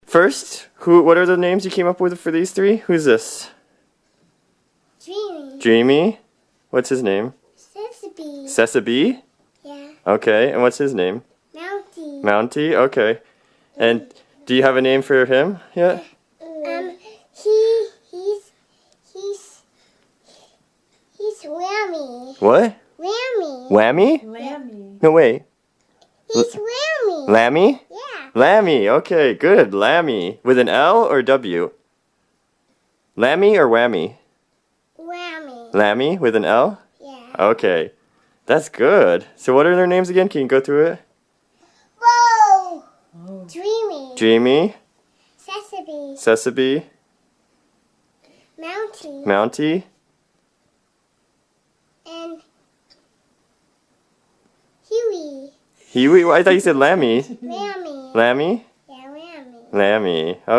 First, what are the names you came up with for these three? Who's this? Dreamy. Dreamy? What's his name? Sesame. Sesame? Yeah. Okay, and what's his name? Mounty. Mounty? Okay. And do you have a name for him yet? He's Whammy. What? Whammy. Whammy? Lammy. No, wait. He's Whammy. Lammy? Yeah. Lammy, okay, good. Lammy. With an L or W? Lammy or Whammy? Whammy. Lammy with an L? Yeah. Okay. That's good. So what are their names again? Can you go through it? Whoa. Oh. Dreamy. Dreamy, Sesame. Sesame, Mounty. Mounty, And Huey. Huey. I thought you said Lammy. Whammy. Lammy? Yeah, Whammy. Lammy.